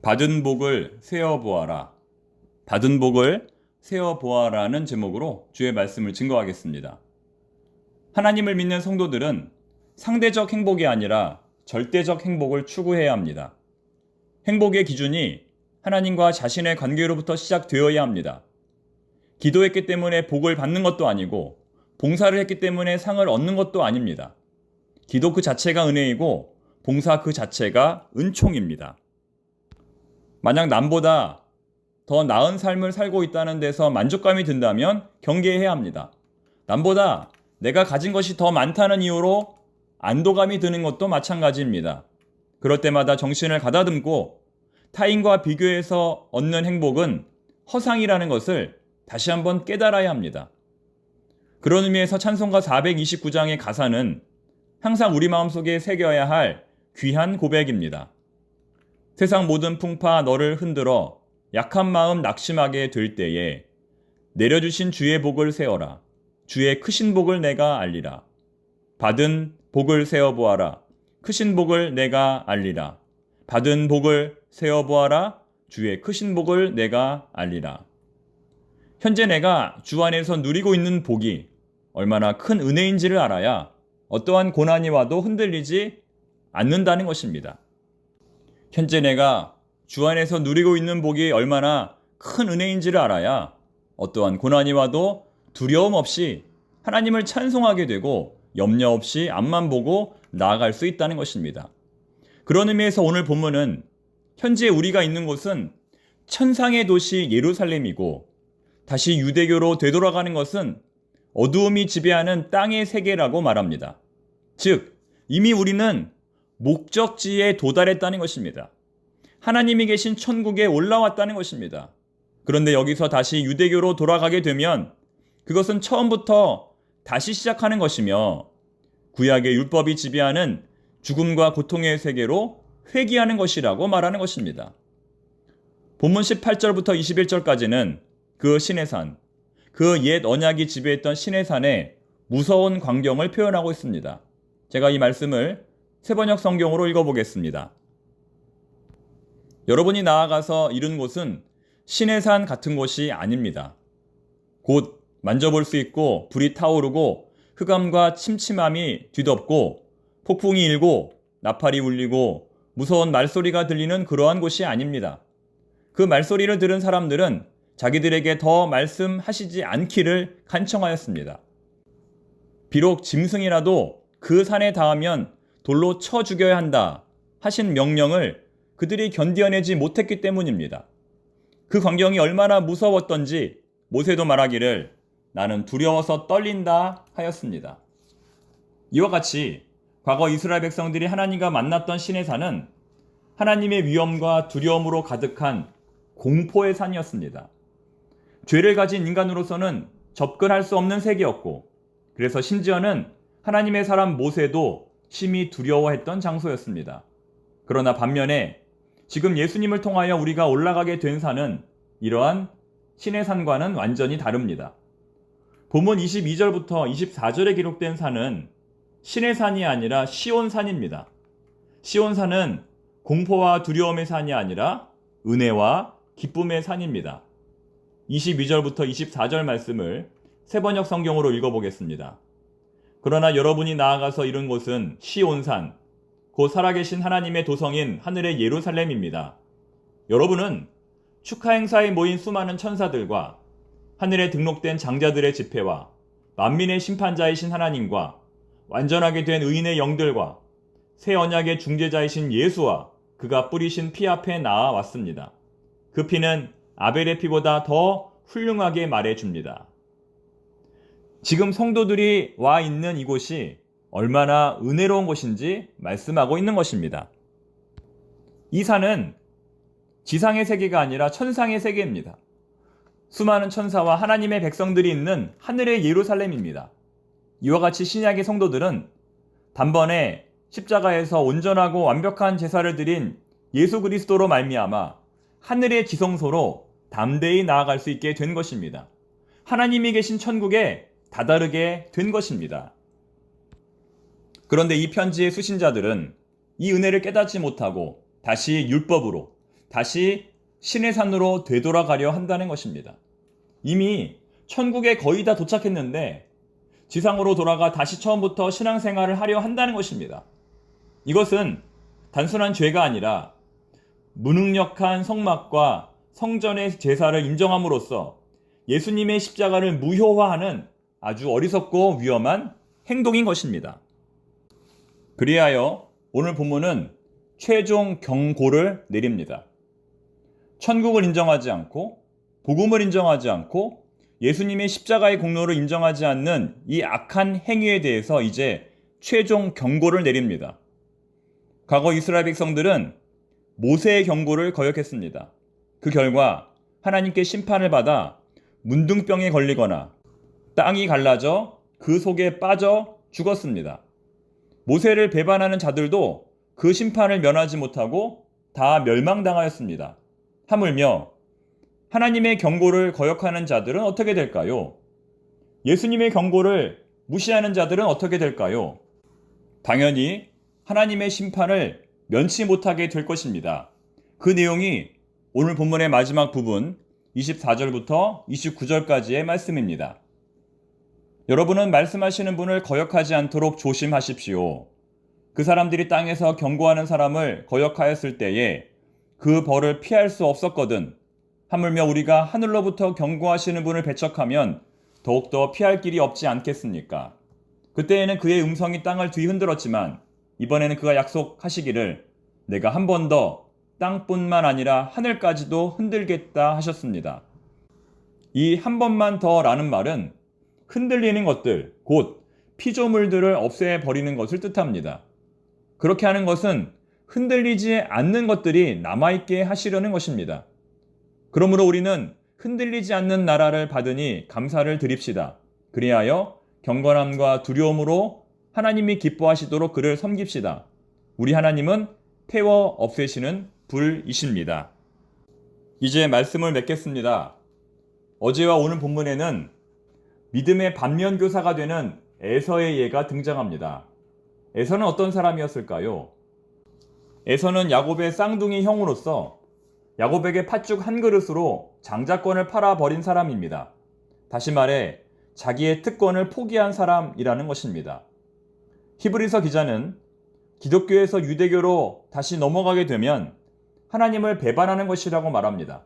받은 복을 세어 보아라. 받은 복을 세어 보아라는 제목으로 주의 말씀을 증거하겠습니다. 하나님을 믿는 성도들은 상대적 행복이 아니라 절대적 행복을 추구해야 합니다. 행복의 기준이 하나님과 자신의 관계로부터 시작되어야 합니다. 기도했기 때문에 복을 받는 것도 아니고 봉사를 했기 때문에 상을 얻는 것도 아닙니다. 기도 그 자체가 은혜이고 봉사 그 자체가 은총입니다. 만약 남보다 더 나은 삶을 살고 있다는 데서 만족감이 든다면 경계해야 합니다. 남보다 내가 가진 것이 더 많다는 이유로 안도감이 드는 것도 마찬가지입니다. 그럴 때마다 정신을 가다듬고 타인과 비교해서 얻는 행복은 허상이라는 것을 다시 한번 깨달아야 합니다. 그런 의미에서 찬송가 429장의 가사는 항상 우리 마음속에 새겨야 할 귀한 고백입니다. 세상 모든 풍파 너를 흔들어 약한 마음 낙심하게 될 때에 내려주신 주의 복을 세어라. 주의 크신 복을 내가 알리라. 받은 복을 세어보아라. 크신 복을 내가 알리라. 받은 복을 세어보아라. 주의 크신 복을 내가 알리라. 현재 내가 주 안에서 누리고 있는 복이 얼마나 큰 은혜인지를 알아야 어떠한 고난이 와도 흔들리지 않는다는 것입니다. 현재 내가 주 안에서 누리고 있는 복이 얼마나 큰 은혜인지를 알아야 어떠한 고난이 와도 두려움 없이 하나님을 찬송하게 되고 염려 없이 앞만 보고 나아갈 수 있다는 것입니다. 그런 의미에서 오늘 본문은 현재 우리가 있는 곳은 천상의 도시 예루살렘이고 다시 유대교로 되돌아가는 것은 어두움이 지배하는 땅의 세계라고 말합니다. 즉, 이미 우리는 목적지에 도달했다는 것입니다. 하나님이 계신 천국에 올라왔다는 것입니다. 그런데 여기서 다시 유대교로 돌아가게 되면 그것은 처음부터 다시 시작하는 것이며 구약의 율법이 지배하는 죽음과 고통의 세계로 회귀하는 것이라고 말하는 것입니다. 본문 18절부터 21절까지는 그 시내산, 그 옛 언약이 지배했던 시내산의 무서운 광경을 표현하고 있습니다. 제가 이 말씀을 세번역 성경으로 읽어보겠습니다. 여러분이 나아가서 이른 곳은 시내산 같은 곳이 아닙니다. 곧 만져볼 수 있고 불이 타오르고 흑암과 침침함이 뒤덮고 폭풍이 일고 나팔이 울리고 무서운 말소리가 들리는 그러한 곳이 아닙니다. 그 말소리를 들은 사람들은 자기들에게 더 말씀하시지 않기를 간청하였습니다. 비록 짐승이라도 그 산에 닿으면 돌로 쳐 죽여야 한다 하신 명령을 그들이 견뎌내지 못했기 때문입니다. 그 광경이 얼마나 무서웠던지 모세도 말하기를 나는 두려워서 떨린다 하였습니다. 이와 같이 과거 이스라엘 백성들이 하나님과 만났던 시내산은 하나님의 위엄과 두려움으로 가득한 공포의 산이었습니다. 죄를 가진 인간으로서는 접근할 수 없는 세계였고 그래서 심지어는 하나님의 사람 모세도 심히 두려워했던 장소였습니다. 그러나 반면에 지금 예수님을 통하여 우리가 올라가게 된 산은 이러한 시내산과는 완전히 다릅니다. 본문 22절부터 24절에 기록된 산은 시내산이 아니라 시온산입니다. 시온산은 공포와 두려움의 산이 아니라 은혜와 기쁨의 산입니다. 22절부터 24절 말씀을 세번역 성경으로 읽어보겠습니다. 그러나 여러분이 나아가서 이른 곳은 시온산, 곧 살아계신 하나님의 도성인 하늘의 예루살렘입니다. 여러분은 축하 행사에 모인 수많은 천사들과 하늘에 등록된 장자들의 집회와 만민의 심판자이신 하나님과 완전하게 된 의인의 영들과 새 언약의 중재자이신 예수와 그가 뿌리신 피 앞에 나아왔습니다. 그 피는 아벨의 피보다 더 훌륭하게 말해줍니다. 지금 성도들이 와 있는 이곳이 얼마나 은혜로운 곳인지 말씀하고 있는 것입니다. 이 산은 지상의 세계가 아니라 천상의 세계입니다. 수많은 천사와 하나님의 백성들이 있는 하늘의 예루살렘입니다. 이와 같이 신약의 성도들은 단번에 십자가에서 온전하고 완벽한 제사를 드린 예수 그리스도로 말미암아 하늘의 지성소로 담대히 나아갈 수 있게 된 것입니다. 하나님이 계신 천국에 다다르게 된 것입니다. 그런데 이 편지의 수신자들은 이 은혜를 깨닫지 못하고 다시 율법으로 다시 신의 산으로 되돌아가려 한다는 것입니다. 이미 천국에 거의 다 도착했는데 지상으로 돌아가 다시 처음부터 신앙생활을 하려 한다는 것입니다. 이것은 단순한 죄가 아니라 무능력한 성막과 성전의 제사를 인정함으로써 예수님의 십자가를 무효화하는 아주 어리석고 위험한 행동인 것입니다. 그리하여 오늘 본문은 최종 경고를 내립니다. 천국을 인정하지 않고 복음을 인정하지 않고 예수님의 십자가의 공로를 인정하지 않는 이 악한 행위에 대해서 이제 최종 경고를 내립니다. 과거 이스라엘 백성들은 모세의 경고를 거역했습니다. 그 결과 하나님께 심판을 받아 문둥병에 걸리거나 땅이 갈라져 그 속에 빠져 죽었습니다. 모세를 배반하는 자들도 그 심판을 면하지 못하고 다 멸망당하였습니다. 하물며 하나님의 경고를 거역하는 자들은 어떻게 될까요? 예수님의 경고를 무시하는 자들은 어떻게 될까요? 당연히 하나님의 심판을 면치 못하게 될 것입니다. 그 내용이 오늘 본문의 마지막 부분 24절부터 29절까지의 말씀입니다. 여러분은 말씀하시는 분을 거역하지 않도록 조심하십시오. 그 사람들이 땅에서 경고하는 사람을 거역하였을 때에 그 벌을 피할 수 없었거든. 하물며 우리가 하늘로부터 경고하시는 분을 배척하면 더욱더 피할 길이 없지 않겠습니까? 그때에는 그의 음성이 땅을 뒤흔들었지만 이번에는 그가 약속하시기를 내가 한 번 더 땅뿐만 아니라 하늘까지도 흔들겠다 하셨습니다. 이 한 번만 더라는 말은 흔들리는 것들, 곧 피조물들을 없애버리는 것을 뜻합니다. 그렇게 하는 것은 흔들리지 않는 것들이 남아있게 하시려는 것입니다. 그러므로 우리는 흔들리지 않는 나라를 받으니 감사를 드립시다. 그리하여 경건함과 두려움으로 하나님이 기뻐하시도록 그를 섬깁시다. 우리 하나님은 태워 없애시는 불이십니다. 이제 말씀을 맺겠습니다. 어제와 오늘 본문에는 믿음의 반면교사가 되는 에서의 예가 등장합니다. 에서는 어떤 사람이었을까요? 에서는 야곱의 쌍둥이 형으로서 야곱에게 팥죽 한 그릇으로 장자권을 팔아버린 사람입니다. 다시 말해 자기의 특권을 포기한 사람이라는 것입니다. 히브리서 기자는 기독교에서 유대교로 다시 넘어가게 되면 하나님을 배반하는 것이라고 말합니다.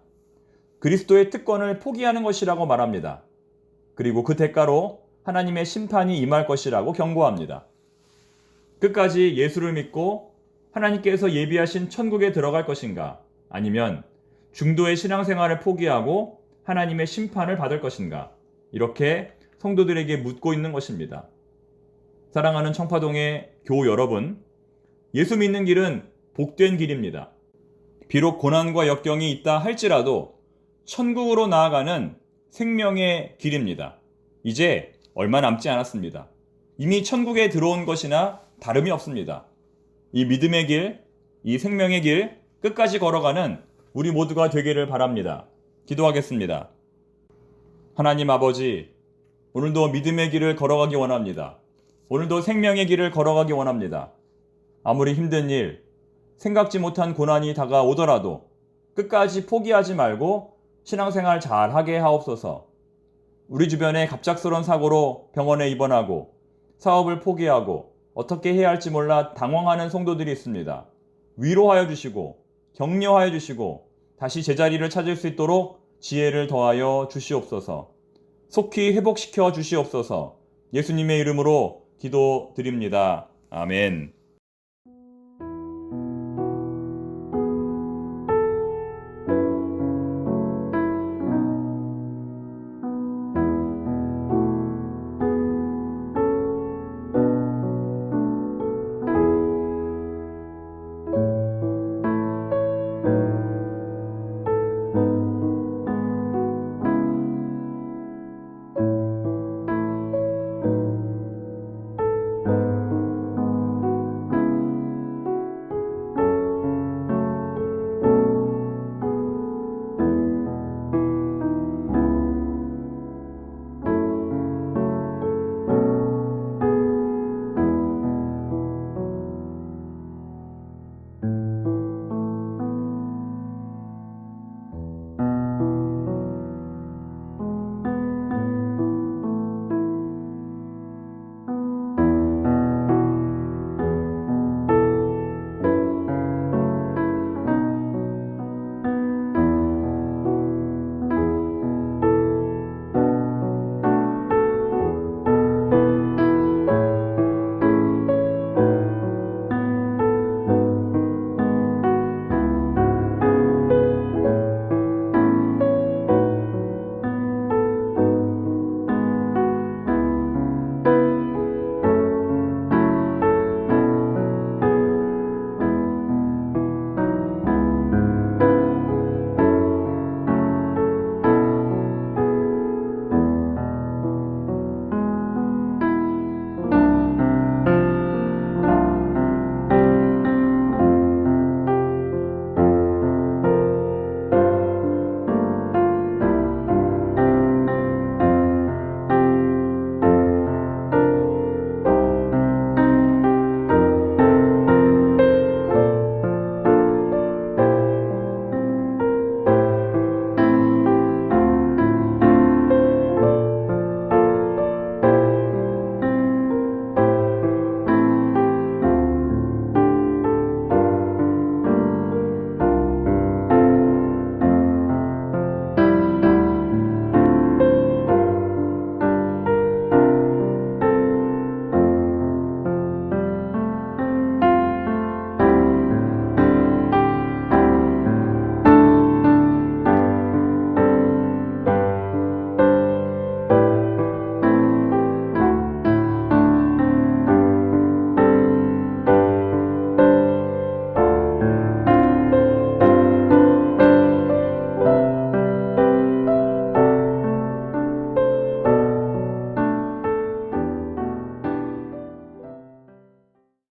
그리스도의 특권을 포기하는 것이라고 말합니다. 그리고 그 대가로 하나님의 심판이 임할 것이라고 경고합니다. 끝까지 예수를 믿고 하나님께서 예비하신 천국에 들어갈 것인가? 아니면 중도의 신앙생활을 포기하고 하나님의 심판을 받을 것인가? 이렇게 성도들에게 묻고 있는 것입니다. 사랑하는 청파동의 교우 여러분, 예수 믿는 길은 복된 길입니다. 비록 고난과 역경이 있다 할지라도 천국으로 나아가는 생명의 길입니다. 이제 얼마 남지 않았습니다. 이미 천국에 들어온 것이나 다름이 없습니다. 이 믿음의 길, 이 생명의 길 끝까지 걸어가는 우리 모두가 되기를 바랍니다. 기도하겠습니다. 하나님 아버지, 오늘도 믿음의 길을 걸어가기 원합니다. 오늘도 생명의 길을 걸어가기 원합니다. 아무리 힘든 일, 생각지 못한 고난이 다가오더라도 끝까지 포기하지 말고 신앙생활 잘하게 하옵소서. 우리 주변에 갑작스러운 사고로 병원에 입원하고 사업을 포기하고 어떻게 해야 할지 몰라 당황하는 성도들이 있습니다. 위로하여 주시고 격려하여 주시고 다시 제자리를 찾을 수 있도록 지혜를 더하여 주시옵소서. 속히 회복시켜 주시옵소서. 예수님의 이름으로 기도드립니다. 아멘.